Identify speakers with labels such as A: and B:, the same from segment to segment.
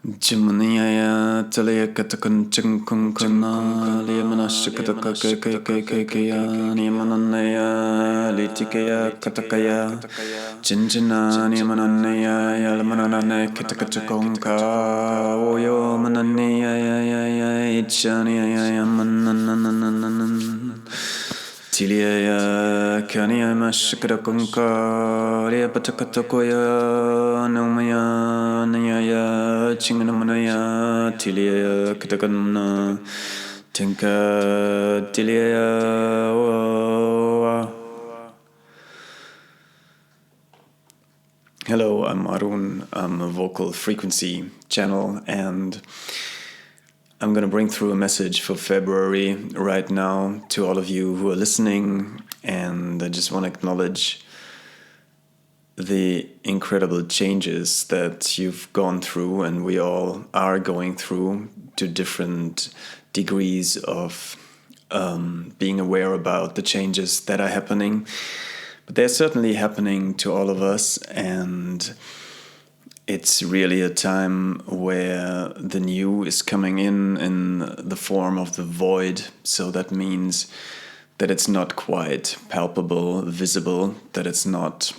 A: Jimanaya Talaya Katakun Chunkunkuna Liamanashikataka Kaya Niamananaya Litikaya Katakaya Jinjina Niamananaya Yalamanana Kitakachakonka Oyo Mananaya Ichania Manananan Tilia Kania Mashikarakunka Lia Patakatakoya Nomaya Naya Chingamanaya Tilia Katakanna Tinka Tilia. Hello, I'm Arun. I'm a vocal frequency channel, and I'm going to bring through a message for February right now to all of you who are listening, and I just want to acknowledge the incredible changes that you've gone through and we all are going through to different degrees of being aware about the changes that are happening. But they're certainly happening to all of us, and it's really a time where the new is coming in the form of the void. So that means that it's not quite palpable, visible, that it's not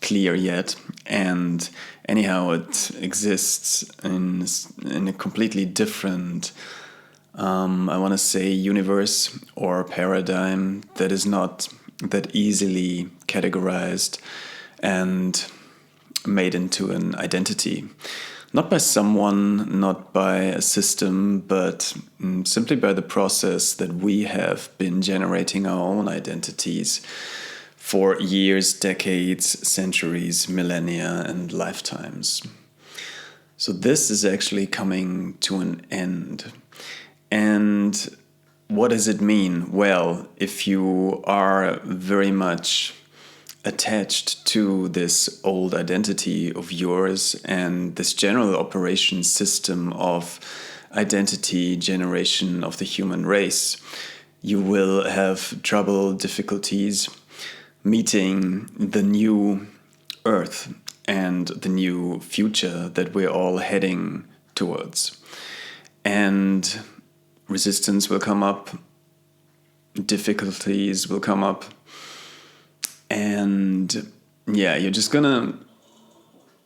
A: clear yet. And anyhow, it exists in a completely different, I want to say, universe or paradigm that is not that easily categorized and made into an identity. Not by someone, not by a system, but simply by the process that we have been generating our own identities for years, decades, centuries, millennia, and lifetimes. So this is actually coming to an end. And what does it mean? Well, if you are very much attached to this old identity of yours and this general operation system of identity generation of the human race, you will have trouble, difficulties meeting the new earth and the new future that we're all heading towards. And resistance will come up, difficulties will come up, and yeah, you're just gonna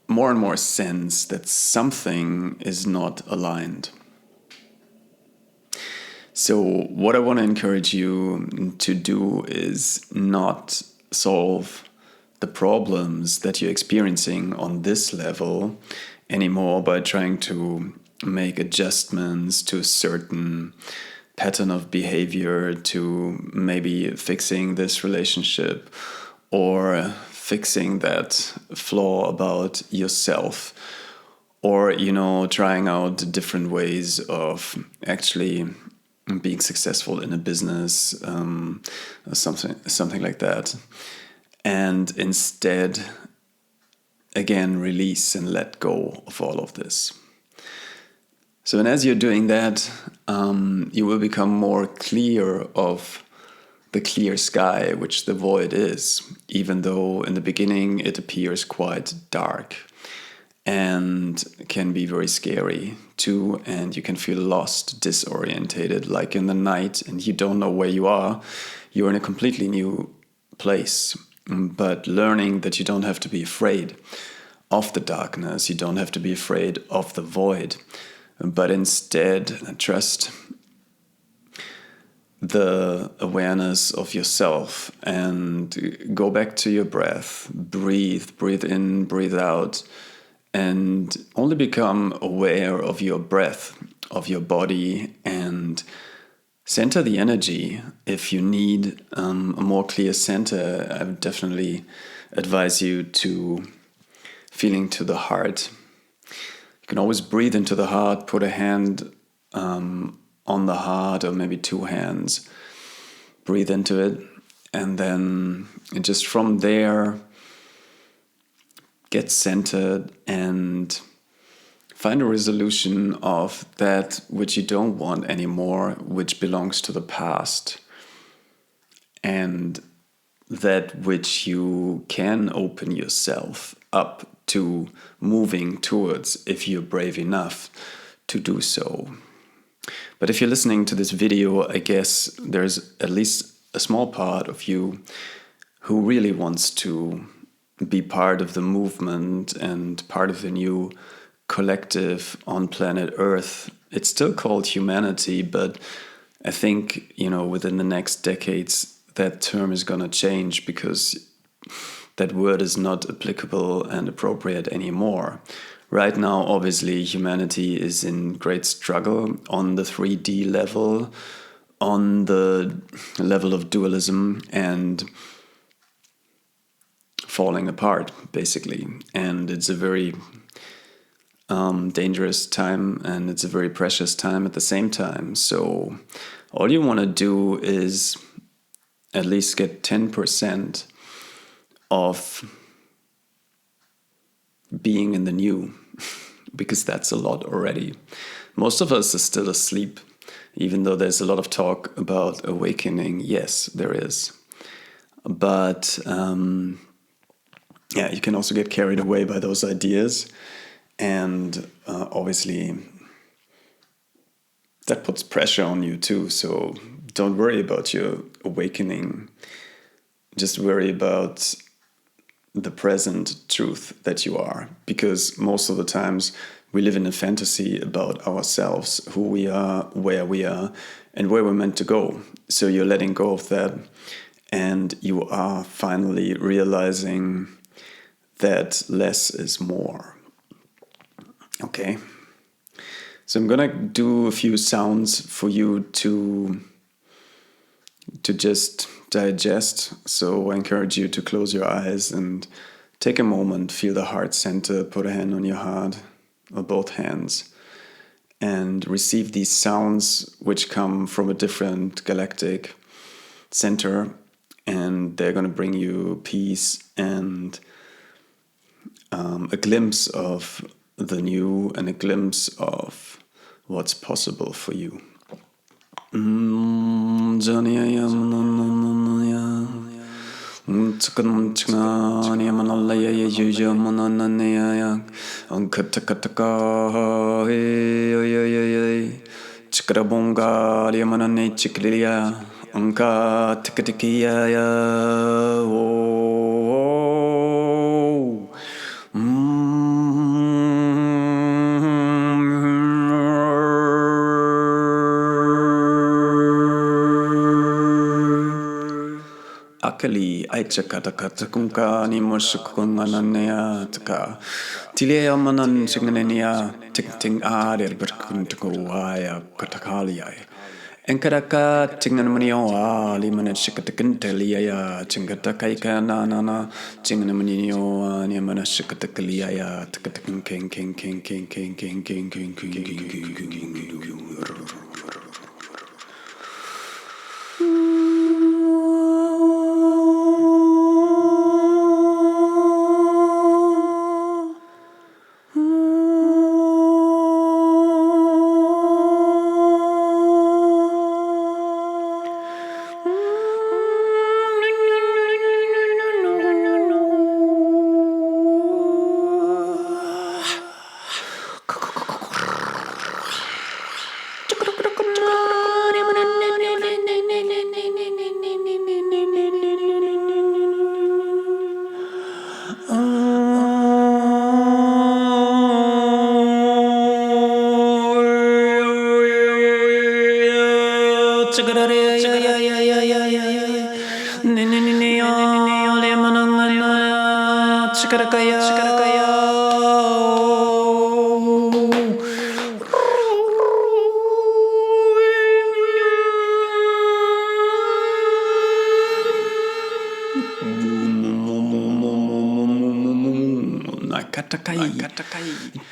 A: more and more sense that something is not aligned. So what I want to encourage you to do is not solve the problems that you're experiencing on this level anymore by trying to make adjustments to a certain pattern of behavior, to maybe fixing this relationship or fixing that flaw about yourself, or, trying out different ways of actually being successful in a business, something like that. And instead, again, release and let go of all of this. So, and as you're doing that, you will become more clear of the clear sky, which the void is, even though in the beginning it appears quite dark and can be very scary too, and you can feel lost, disorientated, like in the night, and you don't know where you are. You're in a completely new place, but learning that you don't have to be afraid of the darkness, you don't have to be afraid of the void, but instead trust the awareness of yourself and go back to your breath. Breathe in, breathe out, and only become aware of your breath, of your body, and center the energy. If you need a more clear center, I would definitely advise you to feeling to the heart. You can always breathe into the heart, put a hand on the heart, or maybe two hands, breathe into it, and then just from there get centered and find a resolution of that which you don't want anymore, which belongs to the past, and that which you can open yourself up to moving towards if you're brave enough to do so. But if you're listening to this video, I guess there's at least a small part of you who really wants to be part of the movement and part of the new collective on planet Earth. It's still called humanity, but I think, within the next decades, that term is going to change because that word is not applicable and appropriate anymore. Right now, obviously, humanity is in great struggle on the 3D level, on the level of dualism and falling apart, basically. And it's a very dangerous time, and it's a very precious time at the same time. So all you want to do is at least get 10% of being in the new, because that's a lot already. Most of us are still asleep, even though there's a lot of talk about awakening. Yes, there is. But you can also get carried away by those ideas. And obviously, that puts pressure on you too. So don't worry about your awakening. Just worry about the present truth that you are. Because most of the times we live in a fantasy about ourselves, who we are, and where we're meant to go. So you're letting go of that. And you are finally realizing that less is more. Okay. So I'm gonna do a few sounds for you to just digest. So I encourage you to close your eyes and take a moment, feel the heart center, put a hand on your heart, or both hands, and receive these sounds which come from a different galactic center, and they're gonna bring you peace and a glimpse of the new and a glimpse of what's possible for you. Akali aichakatakata kunka ni mosukungananea taka tilea manan singanenia ting ader berkuntukuaya katakalia enkaraka tinganmanio ali manan shikatakantelia chingatakaika nana chinganmanio ni manashikatakalia takatakin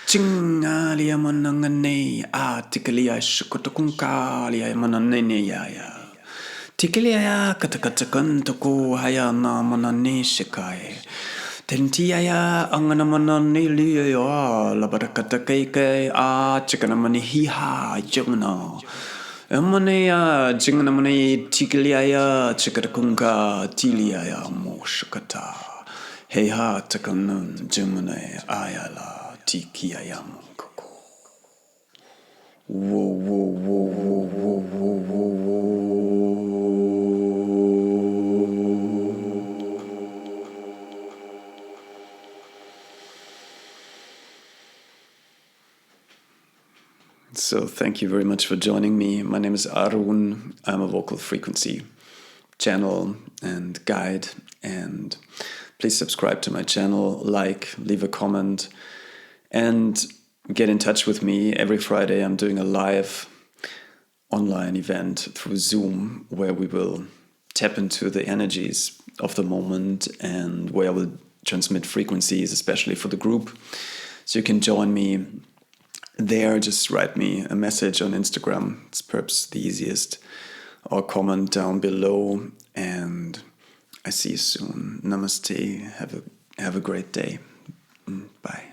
A: Chingalia manangane atikalia shukutukunkalia mananene ya tikalia katakatakantaku haya na manane shikai tentia angana manane liya labarakatakaike chikana mani hiha jumna Amanea jinganamane tikalia chikatakunka tilia moshukata Hei ha takanun jumune ayala tiki ayam koko. Whoa, whoa, whoa, whoa, whoa, whoa, whoa, whoa. So thank you very much for joining me. My name is Arun. I'm a vocal frequency channel and guide, and please subscribe to my channel, leave a comment, and get in touch with me. Every Friday I'm doing a live online event through Zoom where we will tap into the energies of the moment and where I will transmit frequencies, especially for the group. So you can join me there. Just write me a message on Instagram. It's perhaps the easiest, or comment down below, and I see you soon. Namaste. Have a great day. Bye.